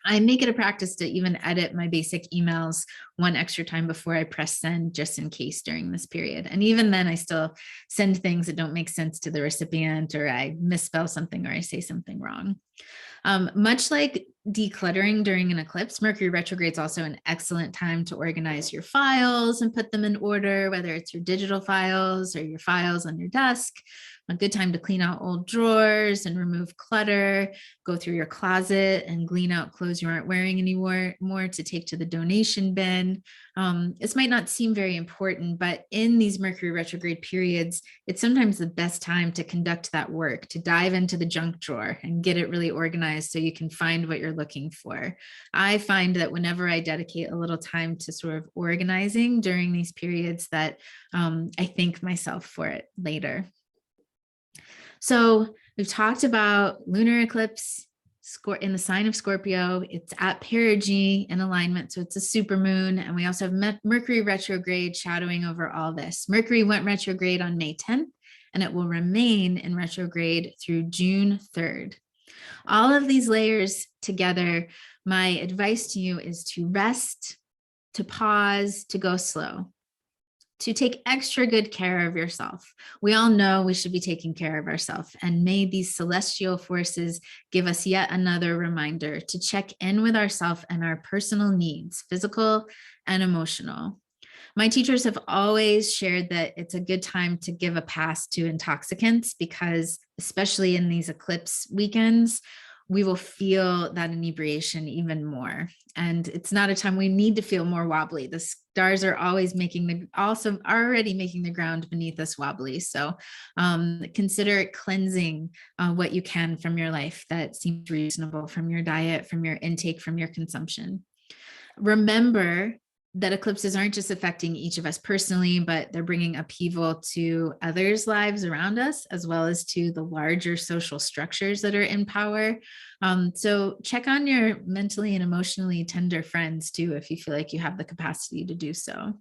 I make it a practice to even edit my basic emails one extra time before I press send, just in case during this period. And even then I still send things that don't make sense to the recipient, or I misspell something, or I say something wrong. Much like decluttering during an eclipse, Mercury retrograde is also an excellent time to organize your files and put them in order, whether it's your digital files or your files on your desk. A good time to clean out old drawers and remove clutter, go through your closet and glean out clothes you aren't wearing anymore to take to the donation bin. This might not seem very important, but in these Mercury retrograde periods, it's sometimes the best time to conduct that work, to dive into the junk drawer and get it really organized so you can find what you're looking for. I find that whenever I dedicate a little time to sort of organizing during these periods, that I thank myself for it later. So we've talked about lunar eclipse in the sign of Scorpio. It's at perigee in alignment, so it's a super moon. And we also have Mercury retrograde shadowing over all this. Mercury went retrograde on May 10th, and it will remain in retrograde through June 3rd. All of these layers together, my advice to you is to rest, to pause, to go slow, to take extra good care of yourself. We all know we should be taking care of ourselves, and may these celestial forces give us yet another reminder to check in with ourselves and our personal needs, physical and emotional. My teachers have always shared that it's a good time to give a pass to intoxicants, because especially in these eclipse weekends, we will feel that inebriation even more. And it's not a time we need to feel more wobbly. The stars are always already making the ground beneath us wobbly. So consider cleansing what you can from your life that seems reasonable, from your diet, from your intake, from your consumption. Remember that eclipses aren't just affecting each of us personally, but they're bringing upheaval to others' lives around us, as well as to the larger social structures that are in power. So check on your mentally and emotionally tender friends too, if you feel like you have the capacity to do so.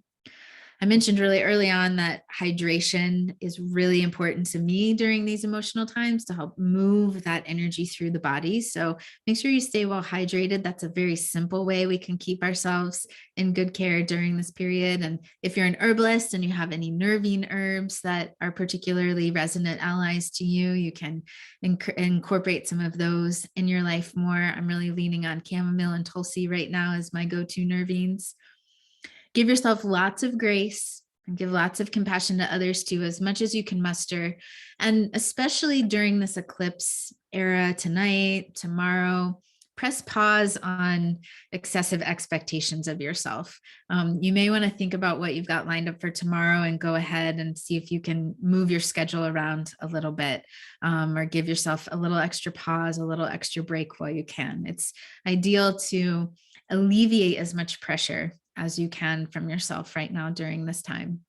I mentioned really early on that hydration is really important to me during these emotional times to help move that energy through the body. So make sure you stay well hydrated. That's a very simple way we can keep ourselves in good care during this period. And if you're an herbalist and you have any nervine herbs that are particularly resonant allies to you, you can incorporate some of those in your life more. I'm really leaning on chamomile and tulsi right now as my go-to nervines. Give yourself lots of grace and give lots of compassion to others too, as much as you can muster. And especially during this eclipse era tonight, tomorrow, press pause on excessive expectations of yourself. You may want to think about what you've got lined up for tomorrow and go ahead and see if you can move your schedule around a little bit, or give yourself a little extra pause, a little extra break while you can. It's ideal to alleviate as much pressure as you can from yourself right now during this time.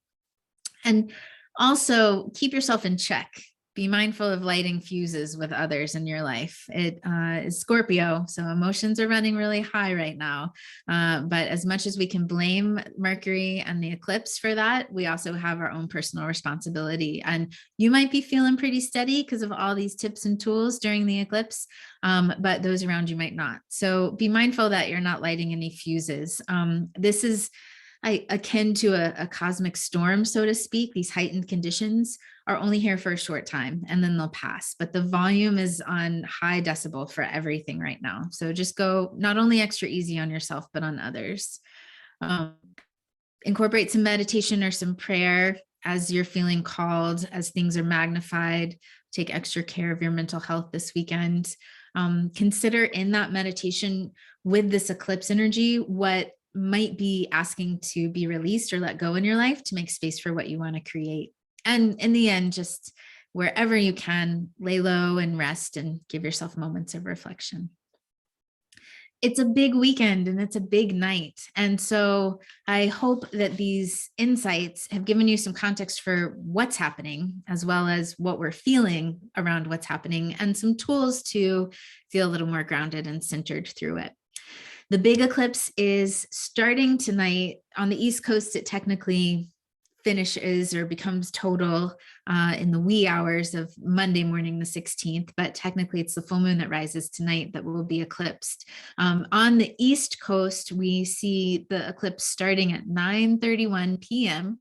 And also keep yourself in check. Be mindful of lighting fuses with others in your life. It is Scorpio, so emotions are running really high right now. But as much as we can blame Mercury and the eclipse for that, we also have our own personal responsibility. And you might be feeling pretty steady because of all these tips and tools during the eclipse, but those around you might not. So be mindful that you're not lighting any fuses. This is akin to a cosmic storm, so to speak. These heightened conditions are only here for a short time and then they'll pass, but the volume is on high decibel for everything right now. So just go not only extra easy on yourself, but on others. Incorporate some meditation or some prayer as you're feeling called, as things are magnified. Take extra care of your mental health this weekend. Consider in that meditation with this eclipse energy, what might be asking to be released or let go in your life to make space for what you want to create. And in the end, just wherever you can, lay low and rest and give yourself moments of reflection. It's a big weekend and it's a big night. And so I hope that these insights have given you some context for what's happening, as well as what we're feeling around what's happening, and some tools to feel a little more grounded and centered through it. The big eclipse is starting tonight. On the East Coast, it technically finishes or becomes total in the wee hours of Monday morning, the 16th, but technically it's the full moon that rises tonight that will be eclipsed. On the East Coast, we see the eclipse starting at 9:31 p.m.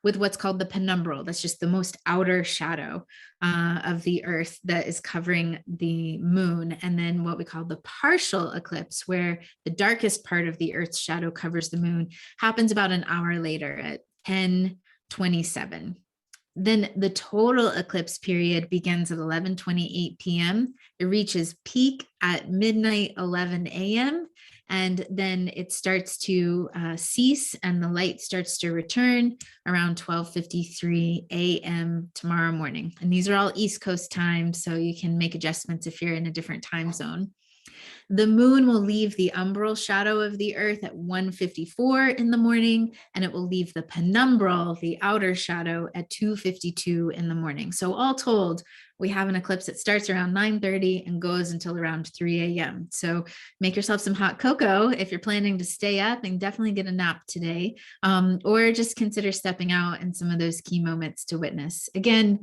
with what's called the penumbral. That's just the most outer shadow of the earth that is covering the moon. And then what we call the partial eclipse, where the darkest part of the earth's shadow covers the moon, happens about an hour later at 10:27. Then the total eclipse period begins at 11:28 p.m. It reaches peak at midnight 11 a.m. And then it starts to cease and the light starts to return around 12:53 a.m. tomorrow morning. And these are all East Coast times, so you can make adjustments if you're in a different time zone. The moon will leave the umbral shadow of the earth at 1:54 in the morning, and it will leave the penumbral, the outer shadow, at 2:52 in the morning. So all told, we have an eclipse that starts around 9:30 and goes until around 3 a.m. So make yourself some hot cocoa if you're planning to stay up, and definitely get a nap today, or just consider stepping out in some of those key moments to witness. Again,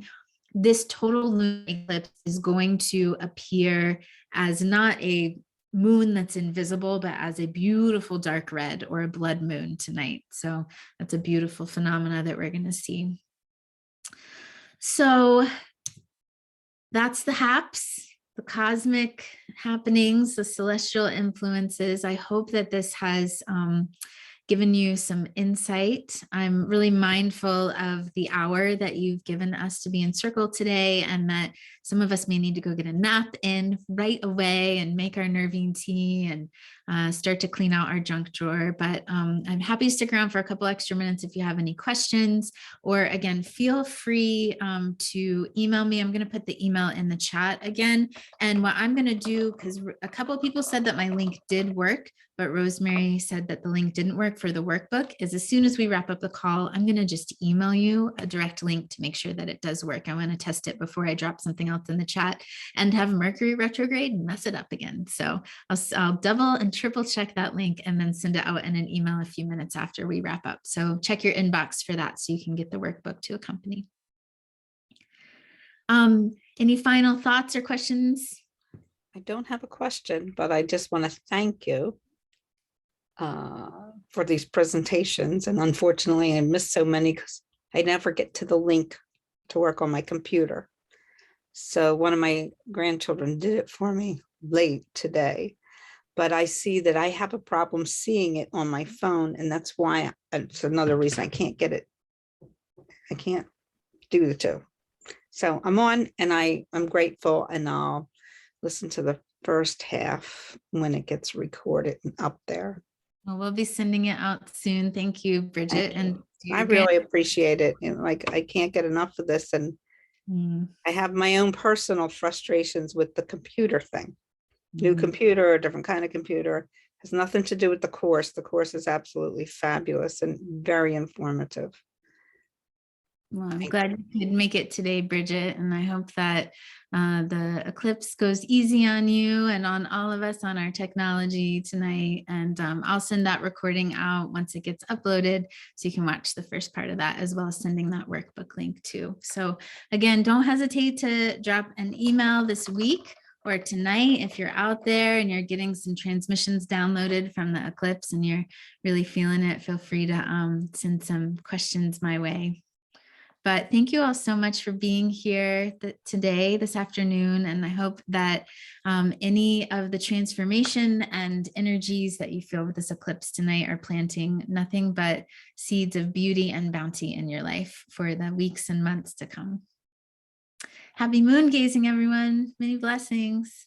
this total lunar eclipse is going to appear as not a moon that's invisible, but as a beautiful dark red or a blood moon tonight. So that's a beautiful phenomena that we're going to see. So that's the haps, the cosmic happenings, the celestial influences. I hope that this has given you some insight. I'm really mindful of the hour that you've given us to be in circle today, and that some of us may need to go get a nap in right away and make our nervine tea and start to clean out our junk drawer. But I'm happy to stick around for a couple extra minutes if you have any questions, or again, feel free to email me. I'm going to put the email in the chat again. And what I'm going to do, because a couple of people said that my link did work, but Rosemary said that the link didn't work for the workbook, is as soon as we wrap up the call, I'm going to just email you a direct link to make sure that it does work. I want to test it before I drop something else in the chat and have Mercury retrograde mess it up again. So I'll double and triple check that link and then send it out in an email a few minutes after we wrap up. So check your inbox for that so you can get the workbook to accompany. Any final thoughts or questions? I don't have a question, but I just want to thank you for these presentations. And unfortunately, I missed so many because I never get to the link to work on my computer. So one of my grandchildren did it for me late today, but I see that I have a problem seeing it on my phone. And that's why it's another reason I can't get it. I can't do the two. So I'm on and I'm grateful, and I'll listen to the first half when it gets recorded and up there. Well, we'll be sending it out soon. Thank you, Bridget. Thank you. And I really appreciate it. And like, I can't get enough of this. And I have my own personal frustrations with the computer thing. New computer, a different kind of computer, has nothing to do with the course. The course is absolutely fabulous and very informative. Well, I'm glad you could make it today, Bridget, and I hope that the eclipse goes easy on you and on all of us on our technology tonight. And I'll send that recording out once it gets uploaded so you can watch the first part of that, as well as sending that workbook link too. So again, don't hesitate to drop an email this week or tonight if you're out there and you're getting some transmissions downloaded from the eclipse and you're really feeling it. Feel free to send some questions my way. But thank you all so much for being here today, this afternoon. And I hope that any of the transformation and energies that you feel with this eclipse tonight are planting nothing but seeds of beauty and bounty in your life for the weeks and months to come. Happy moon gazing, everyone. Many blessings.